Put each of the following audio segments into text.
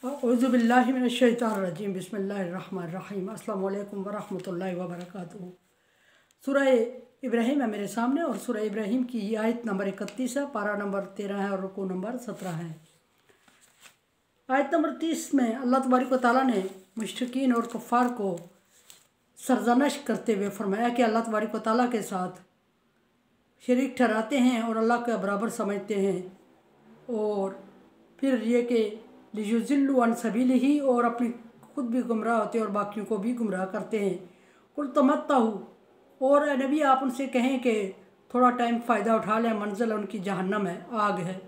औज़ुबिल्लाहि मिनश्शैतानिर्रजीम बिस्मिल्लाहिर्रहमानिर्रहीम अस्सलाम वालेकुम वरहमतुल्लाहि वबरकातुहू। सूरह इब्राहीम है मेरे सामने और सूरह इब्राहीम की आयत नंबर 31 है, पारा नंबर 13 है और रुकू नंबर 17 है। आयत नंबर 30 में अल्लाह तबारक व तआला ने मुश्रिकीन और कुफ़ार को सरजनश करते हुए फरमाया कि अल्लाह तबारक व तआला के साथ शरीक ठहराते हैं और अल्लाह के बराबर समझते हैं, और फिर ये कि लियुज़िल्लु अन सबीलिही, और अपनी खुद भी गुमराह होते हैं और बाकियों को भी गुमराह करते हैं। कुल तमत्ताहू, और नबी आप उनसे कहें कि थोड़ा टाइम फ़ायदा उठा लें, मंजिल उनकी जहन्नम है, आग है।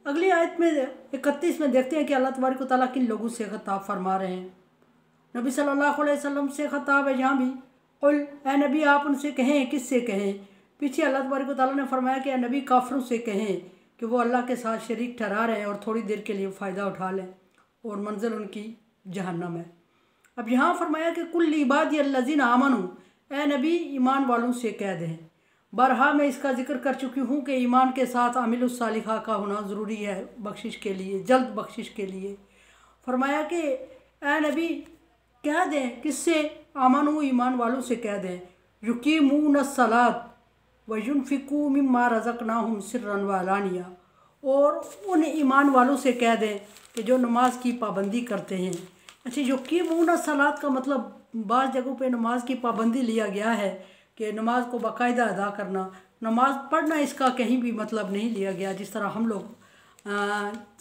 अगली आयत में 31 में देखते हैं कि अल्लाह तबारक व तआला किन लोगों से खिताब फरमा रहे हैं। नबी सल्लल्लाहु अलैहि वसल्लम से खिताब है यहाँ भी। कुल ए नबी आप उनसे कहें, किससे कहें? पीछे अल्लाह तबारक व तआला ने फरमाया कि नबी काफिरों से कहें कि वो अल्लाह के साथ शरीक ठहरा रहे हैं और थोड़ी देर के लिए फ़ायदा उठा लें और मंजिल उनकी जहन्नम है। अब यहाँ फरमाया कि कुल इबादी अल्लज़ीना आमनू, ए नबी ईमान वालों से कह दें। बरहा मैं इसका जिक्र कर चुकी हूँ कि ईमान के साथ अमिलुस सालिहा का होना ज़रूरी है बख्शिश के लिए, जल्द बख्शिश के लिए। फरमाया कि ए नबी कह दें, किससे? आमनू, ईमान वालों से कह दें। युकीमूनस सलात व युनफिकू मिम्मा रज़क़नाहुम सिर्रन व अलानिया, और उन ईमान वालों से कह दें कि जो नमाज की पाबंदी करते हैं। अच्छा, युकीमूनस सलात का मतलब बाज़ जगहों पे नमाज की पाबंदी लिया गया है कि नमाज को बाकायदा अदा करना, नमाज पढ़ना इसका कहीं भी मतलब नहीं लिया गया जिस तरह हम लोग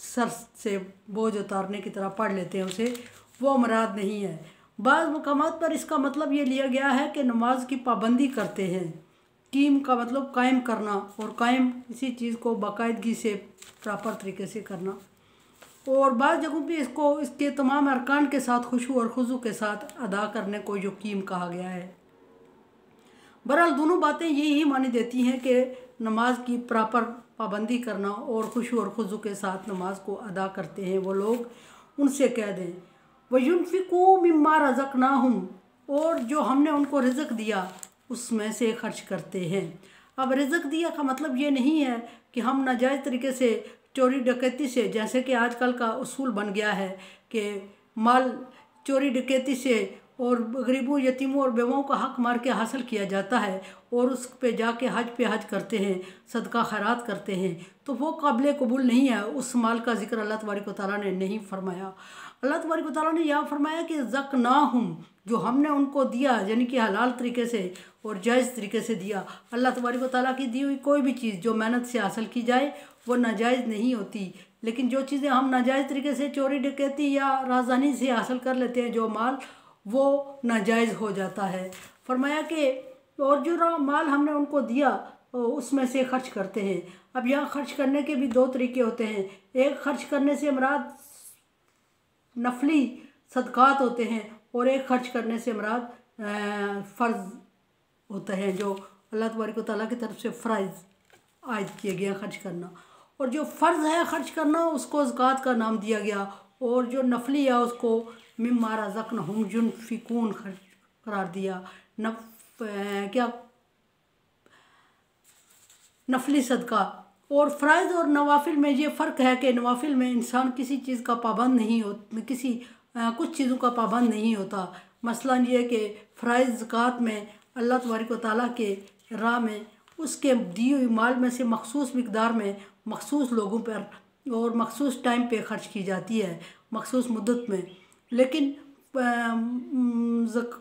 सर से बोझ उतारने की तरह पढ़ लेते हैं, उसे वो मुराद नहीं है। बाज़ मकामात पर इसका मतलब ये लिया गया है कि नमाज की पाबंदी करते हैं। कीम का मतलब कायम करना, और कायम किसी चीज़ को बाकायदगी से प्रॉपर तरीके से करना। और बाज़ जगहों पे इसको इसके तमाम अरकान के साथ खुशू और खुजू के साथ अदा करने को यकीम कहा गया है। बहरहाल दोनों बातें यही मानी देती हैं कि नमाज की प्रॉपर पाबंदी करना और खुशू और खुजू के साथ नमाज को अदा करते हैं वो लोग, उनसे कह दें। वयुनफिकू मिम्मा रज़क़नाहुम, और जो हमने उनको रिज़्क़ दिया उसमें से खर्च करते हैं। अब रिज़्क़ दिया का मतलब ये नहीं है कि हम नाजायज़ तरीके से चोरी डकैती से, जैसे कि आजकल का उसूल बन गया है कि माल चोरी डकैती से और गरीबों, यतीमों और बेवाओं का हक मार के हासिल किया जाता है और उस पे जाके हज करते हैं, सदका खैरात करते हैं, तो वो काबिल कबूल नहीं है। उस माल का जिक्र अल्लाह तबारक व तआला ने नहीं फरमाया। अल्लाह तबारक व तआला ने यह फरमाया कि ज़क़नाहुम, जो हमने उनको दिया, यानी कि हलाल तरीके से और जायज़ तरीके से दिया। अल्लाह तबारक व तआला की दी हुई कोई भी चीज़ जो मेहनत से हासिल की जाए वो नाजायज़ नहीं होती, लेकिन जो चीज़ें हम नाजायज़ तरीके से चोरी डकैती या राजधानी से हासिल कर लेते हैं जो माल, वो नाजायज़ हो जाता है। फरमाया कि और जो माल हमने उनको दिया उसमें से खर्च करते हैं। अब यहाँ खर्च करने के भी दो तरीके होते हैं। एक खर्च करने से मुराद नफली सदक़ात होते हैं, और एक खर्च करने से मुराद फ़र्ज़ होते हैं जो अल्लाह तबारक व तआला की तरफ से फ़राइज़ आयद किए गए खर्च करना। और जो फ़र्ज़ है खर्च करना उसको ज़कात का नाम दिया गया, और जो नफली है उसको मिम्मा रज़क़नाहुम युनफिकून खर्च करार दिया। नफली सदका। और फ़राइज़ और नवाफिल में ये फ़र्क है कि नवाफिल में इंसान किसी चीज़ का पाबंद नहीं होता, कुछ चीज़ों का पाबंद नहीं होता। मसलन ये कि फ़राइज़ ज़कात में अल्लाह तबारक व तआला के राह में उसके दी हुई माल में से मखसूस मिक़दार में मखसूस लोगों पर और मखसूस टाइम पे ख़र्च की जाती है, मखसूस मुद्दत में। लेकिन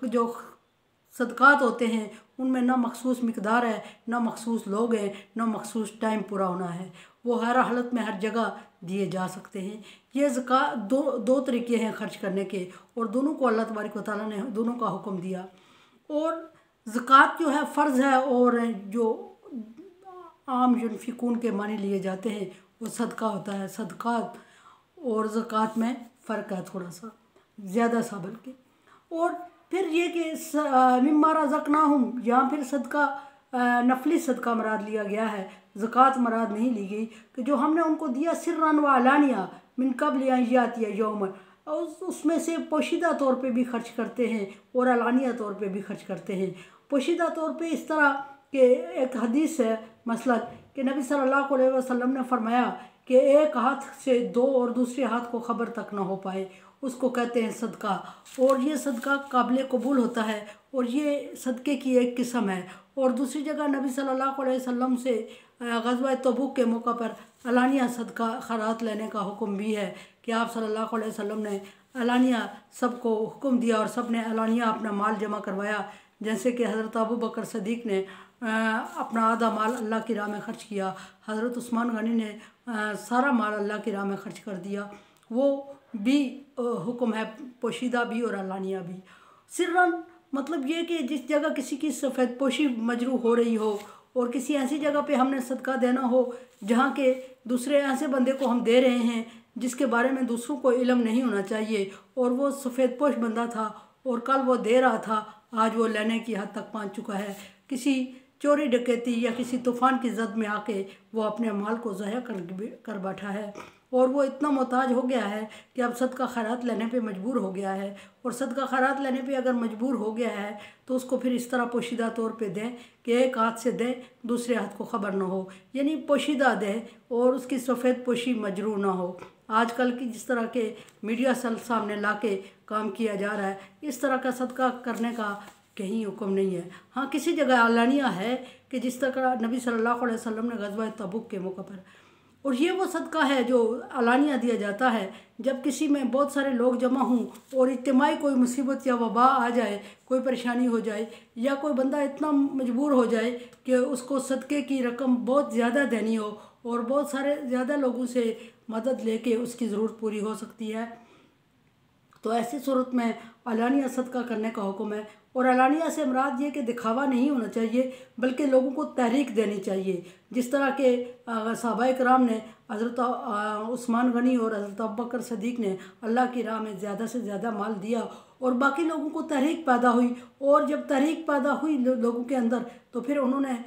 जो सदक़ात होते हैं उनमें ना मखसूस मिक़दार है, ना मखसूस लोग हैं, ना मखसूस टाइम पूरा होना है, वो हर हालत में हर जगह दिए जा सकते हैं। ये ज़कात दो तरीके हैं खर्च करने के, और दोनों को अल्लाह तबारक व तआला ने दोनों का हुक्म दिया। और ज़कात जो है फ़र्ज़ है, और जो आम युनफिकून के माने लिए जाते हैं वो सदका होता है। सदक़ात और ज़कात में फ़र्क है थोड़ा सा, ज़्यादा सा बल्कि। और फिर ये कि मिम्मा रज़क़नाहुम, यहाँ फिर सदका नफली सदका मुराद लिया गया है, ज़कात मुराद नहीं ली गई, कि जो हमने उनको दिया सिर्रन व अलानिया मिन क़ब्ल अन यातिया यौम, उसमें से पोशीदा तौर पे भी खर्च करते हैं और अलानिया तौर पे भी खर्च करते हैं। पोशीदा तौर पे इस तरह के एक हदीस है मसलन कि नबी सल्लल्लाहु अलैहि वसल्लम ने फरमाया कि एक हाथ से दो और दूसरे हाथ को खबर तक ना हो पाए, उसको कहते हैं सदका। और ये सदका काबिल कबूल होता है और ये सदक़े की एक किस्म है। और दूसरी जगह नबी सल्लल्लाहु अलैहि वसल्लम से ग़ज़वा तबूक के मौका पर अलानिया सदका खैरात लेने का हुक्म भी है कि आप सल्लल्लाहु अलैहि वसल्लम ने अलानिया सबको हुक्म दिया और सब ने अलानिया अपना माल जमा करवाया। जैसे कि हज़रत अबू बकर सदीक़ ने अपना आधा माल अल्लाह की राह में ख़र्च किया, हज़रत उस्मान गनी ने सारा माल अल्लाह की राह में ख़र्च कर दिया। वो भी हुक्म है, पोशीदा भी और अलानिया भी। सिर्रन मतलब ये कि जिस जगह किसी की सफ़ेद पोशी मजरू हो रही हो और किसी ऐसी जगह पे हमने सदका देना हो जहाँ के दूसरे ऐसे बंदे को हम दे रहे हैं जिसके बारे में दूसरों को इल्म नहीं होना चाहिए, और वो सफ़ेद पोश बंदा था और कल वो दे रहा था, आज वो लेने की हद तक पहुँच चुका है। किसी चोरी डकैती या किसी तूफ़ान की जद में आके वो अपने माल को ज़ाया कर बैठा है और वो इतना मोहताज हो गया है कि अब सदका खैरात लेने पे मजबूर हो गया है। और सदका खैरात लेने पे अगर मजबूर हो गया है तो उसको फिर इस तरह पोशीदा तौर पे दें कि एक हाथ से दें, दूसरे हाथ को ख़बर ना हो, यानी पोशीदा दें और उसकी सफ़ेद पोशी मजरू ना हो। आजकल की जिस तरह के मीडिया सामने ला के काम किया जा रहा है, इस तरह का सदका करने का कहीं हुक्म नहीं है। हाँ, किसी जगह अलानिया है कि जिस तरह नबी सल्लल्लाहु अलैहि वसल्लम ने ग़ज़वा तबूक के मौके पर, और ये वो सदका है जो अलानिया दिया जाता है जब किसी में बहुत सारे लोग जमा हों और इज्तिमाई कोई मुसीबत या वबा आ जाए, कोई परेशानी हो जाए या कोई बंदा इतना मजबूर हो जाए कि उसको सदक़े की रकम बहुत ज़्यादा देनी हो और बहुत सारे ज़्यादा लोगों से मदद लेके उसकी ज़रूरत पूरी हो सकती है, तो ऐसी सूरत में अलानिया सदका करने का हुक्म है। और अलानिया से मुराद ये कि दिखावा नहीं होना चाहिए बल्कि लोगों को तहरीक देनी चाहिए। जिस तरह के सहाबाए किराम ने हज़रत उस्मान गनी और हज़रत अबू बकर सदीक़ ने अल्लाह की राह में ज़्यादा से ज़्यादा माल दिया और बाकी लोगों को तहरीक पैदा हुई, और जब तहरीक पैदा हुई लोगों के अंदर तो फिर उन्होंने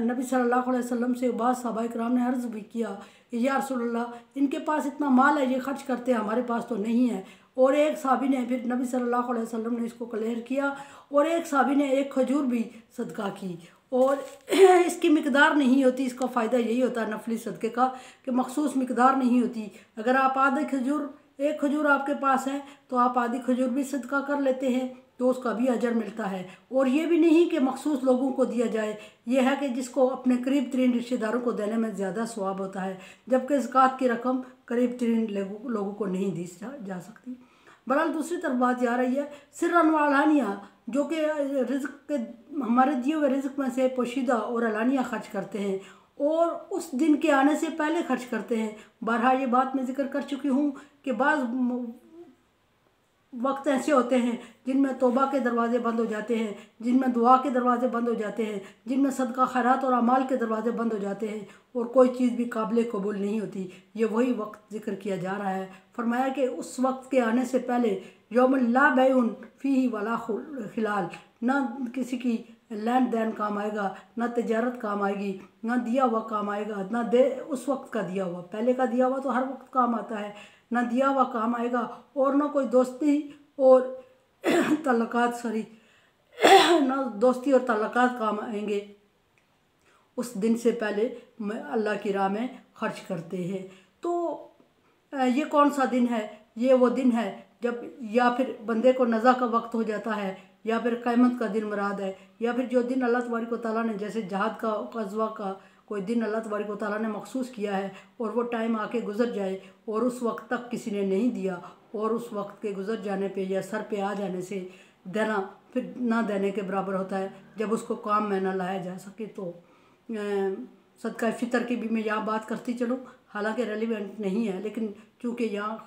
नबी सल्लल्लाहु अलैहि वसल्लम से बाद सहाबाए किराम ने अर्ज़ भी किया, या रसूलल्लाह, इनके पास इतना माल है, ये खर्च करते हैं, हमारे पास तो नहीं है। और एक साहबी ने फिर नबी सल्लल्लाहु अलैहि वसल्लम ने इसको क्लियर किया और एक साहबी ने एक खजूर भी सदका की। और इसकी मिकदार नहीं होती, इसका फ़ायदा यही होता है नफली सदक़े का कि मखसूस मिकदार नहीं होती। अगर आप आधे खजूर, एक खजूर आपके पास है तो आप आधी खजूर भी सदका कर लेते हैं तो उसका भी अजर मिलता है। और ये भी नहीं कि मखसूस लोगों को दिया जाए, ये है कि जिसको अपने करीब तरीन रिश्तेदारों को देने में ज़्यादा सवाब होता है, जबकि ज़कात की रकम करीब तरीन लोगों को नहीं दी जा सकती। बहरहाल दूसरी तरफ बात आ रही है सिर्रन व अलानिया, जो कि रिज़्क़ के हमारे दिए हुए रिज़्क़ में से पोशीदा और अलानिया खर्च करते हैं और उस दिन के आने से पहले खर्च करते हैं। बहरहाल ये बात मैं ज़िक्र कर चुकी हूँ कि बाज़ वक्त ऐसे होते हैं जिनमें तौबा के दरवाज़े बंद हो जाते हैं, जिनमें दुआ के दरवाज़े बंद हो जाते हैं, जिनमें सदका खैरात और अमाल के दरवाज़े बंद हो जाते हैं और कोई चीज़ भी काबिल कबूल नहीं होती। ये वही वक्त ज़िक्र किया जा रहा है। फरमाया कि उस वक्त के आने से पहले यौमन ला बैउन फ़ीही वला खिलाल, ना किसी की लेन देन काम आएगा, ना तजारत काम आएगी, ना दिया हुआ काम आएगा, ना दे उस वक्त का दिया हुआ, पहले का दिया हुआ तो हर वक्त काम आता है, ना दिया हुआ काम आएगा और ना कोई दोस्ती और तल्लुकात ना दोस्ती और तल्लुकात काम आएंगे। उस दिन से पहले अल्लाह की राह में खर्च करते हैं। तो ये कौन सा दिन है? ये वो दिन है जब या फिर बंदे को नज़ा का वक्त हो जाता है या फिर क़यामत का दिन मुराद है, या फिर जो दिन अल्लाह तबारक व तआला ने, जैसे जहाद का, ग़ज़वा का कोई दिन अल्लाह तबारक व तआला ने मखसूस किया है और वो टाइम आके गुज़र जाए और उस वक्त तक किसी ने नहीं दिया और उस वक्त के गुज़र जाने पे या सर पे आ जाने से देना फिर ना देने के बराबर होता है जब उसको काम में ना लाया जा सके। तो सदका फ़ितर की भी मैं यहाँ बात करती चलूँ, हालांकि रेलिवेंट नहीं है, लेकिन चूँकि यहाँ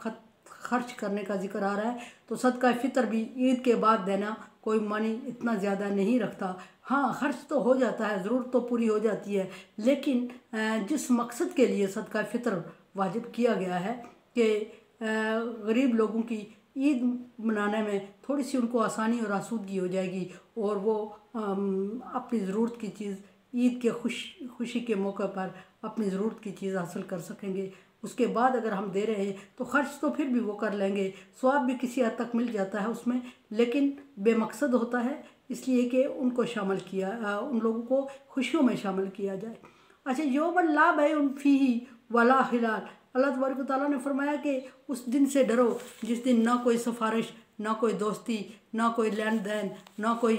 खर्च करने का जिक्र आ रहा है तो सदका फ़ितर भी ईद के बाद देना कोई मानी इतना ज़्यादा नहीं रखता। हाँ, खर्च तो हो जाता है, ज़रूरत तो पूरी हो जाती है, लेकिन जिस मकसद के लिए सदका फ़ितर वाजिब किया गया है कि गरीब लोगों की ईद मनाने में थोड़ी सी उनको आसानी और आसूदगी हो जाएगी और वो अपनी ज़रूरत की चीज़ ईद के खुशी के मौके पर अपनी ज़रूरत की चीज़ हासिल कर सकेंगे। उसके बाद अगर हम दे रहे हैं तो ख़र्च तो फिर भी वो कर लेंगे, स्वाब भी किसी हद तक मिल जाता है उसमें, लेकिन बेमकसद होता है इसलिए कि उनको शामिल किया, उन लोगों को खुशियों में शामिल किया जाए। अच्छा, यौमन ला बैउन फ़ीही वला हिलाल। अल्लाह तबारक व तआला ने फरमाया कि उस दिन से डरो जिस दिन ना कोई सिफारिश, ना कोई दोस्ती, ना कोई लेन देन, ना कोई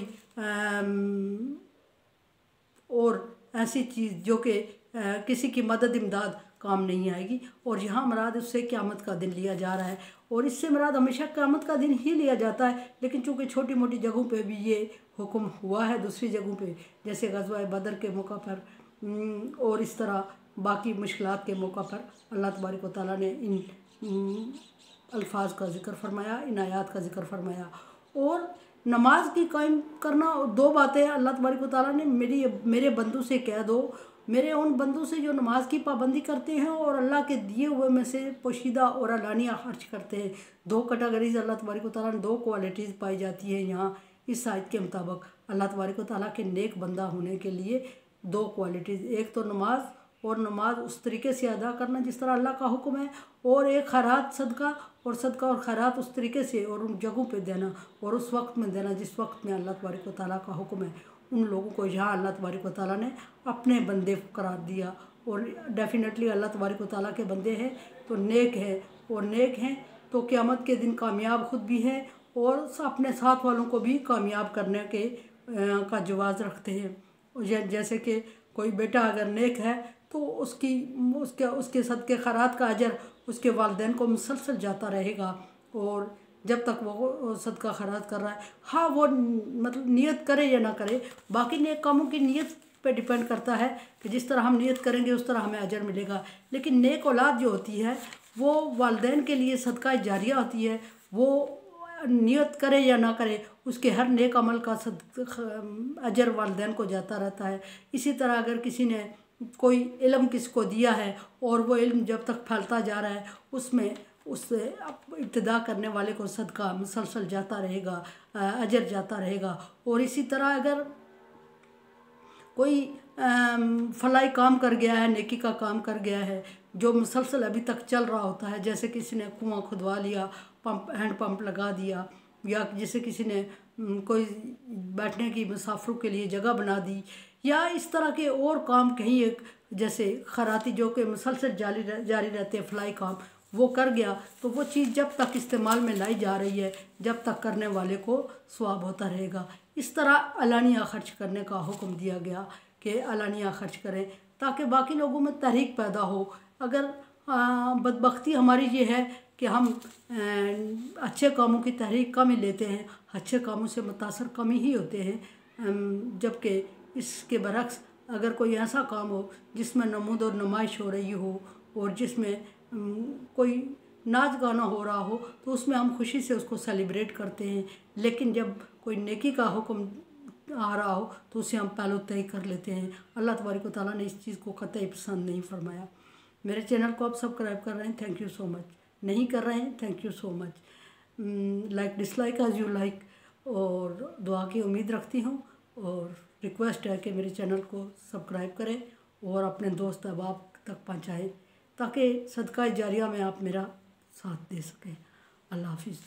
और ऐसी चीज़ जो कि किसी की मदद इमदाद काम नहीं आएगी। और यहाँ मुराद उससे क़यामत का दिन लिया जा रहा है, और इससे मुराद हमेशा क़यामत का दिन ही लिया जाता है। लेकिन चूँकि छोटी मोटी जगहों पे भी ये हुक्म हुआ है, दूसरी जगहों पे जैसे ग़ज़वा बदर के मौका पर और इस तरह बाकी मुश्किलात के मौका पर अल्लाह तबारक व तआला ने इन अल्फाज का ज़िक्र फरमाया, इन आयात का ज़िक्र फरमाया। और नमाज की कायम करना, और दो बातें अल्लाह तबारक व तआला ने मेरे बंदू से कह दो, मेरे उन बंदू से जो नमाज की पाबंदी करते हैं और अल्लाह के दिए हुए में से पोशीदा और अलानिया खर्च करते हैं। दो कैटेगरीज अल्लाह तबारक व तआला ने, दो क्वालिटीज़ पाई जाती है यहाँ इस आयत के मुताबिक। अल्लाह तबारक व तआला के नेक बंदा होने के लिए दो क्वालिटीज़, एक तो नमाज, और नमाज उस तरीके से अदा करना जिस तरह अल्लाह का हुक्म है, और एक खैरात सदका, और सदका और खैरात उस तरीके से और उन जगहों पे देना और उस वक्त में देना जिस वक्त में अल्लाह तबारक व तआला का हुक्म है। उन लोगों को यहाँ अल्लाह तबारक व तआला ने अपने बंदे करार दिया। और डेफिनेटली अल्लाह तबारक व तआला के बंदे हैं तो नेक है, और नेक हैं तो क़यामत के दिन कामयाब खुद भी हैं और अपने साथ वालों को भी कामयाब करने के का जवाज़ रखते हैं। जैसे कि कोई बेटा अगर नेक है तो उसके सदक़े खैरात का अजर उसके वालिदैन को मुसलसल जाता रहेगा, और जब तक वो सदका खैरात कर रहा है। हाँ, वो मतलब नियत करे या ना करे, बाकी नेक कामों की नियत पे डिपेंड करता है कि जिस तरह हम नियत करेंगे उस तरह हमें अजर मिलेगा। लेकिन नेक औलाद जो होती है वो वालिदैन के लिए सदका जारिया होती है। वो नियत करे या ना करे, उसके हर नेक अमल का अजर वालिदैन को जाता रहता है। इसी तरह अगर किसी ने कोई इल्म किसको दिया है और वो इल्म जब तक फैलता जा रहा है उसमें उससे इब्तिदा करने वाले को सदका मुसलसल जाता रहेगा, अजर जाता रहेगा। और इसी तरह अगर कोई फलाई काम कर गया है, नेकी का काम कर गया है जो मुसलसल अभी तक चल रहा होता है, जैसे किसी ने कुआं खुदवा लिया, हैंड पंप लगा दिया, या जैसे किसी ने कोई बैठने की मुसाफिरों के लिए जगह बना दी, या इस तरह के और काम कहीं एक जैसे खराती जो कि मुसलसल जारी रहते हैं फलाई काम, वो कर गया तो वो चीज़ जब तक इस्तेमाल में लाई जा रही है जब तक करने वाले को सवाब होता रहेगा। इस तरह अलानिया खर्च करने का हुक्म दिया गया कि अलानिया खर्च करें ताकि बाकी लोगों में तहरीक पैदा हो। अगर बदबख्ती हमारी ये है कि हम अच्छे कामों की तहरीक कम ही लेते हैं, अच्छे कामों से मुतासर कम ही होते हैं, जबकि इसके बरक्स अगर कोई ऐसा काम हो जिसमें नमूद और नुमाइश हो रही हो और जिसमें कोई नाच गाना हो रहा हो तो उसमें हम खुशी से उसको सेलिब्रेट करते हैं। लेकिन जब कोई नेकी का हुक्म आ रहा हो तो उसे हम पहले तय कर लेते हैं। अल्लाह तबारक व तआला ने इस चीज़ को कतई पसंद नहीं फरमाया। मेरे चैनल को आप सब्सक्राइब कर रहे हैं, थैंक यू सो मच। नहीं कर रहे हैं, thank you so much. Like dislike as you like, और दुआ की उम्मीद रखती हूँ और रिक्वेस्ट है कि मेरे चैनल को सब्सक्राइब करें और अपने दोस्त अहबाब तक पहुँचाएँ ताकि सदका जारिया में आप मेरा साथ दे सकें। अल्लाह हाफिज़।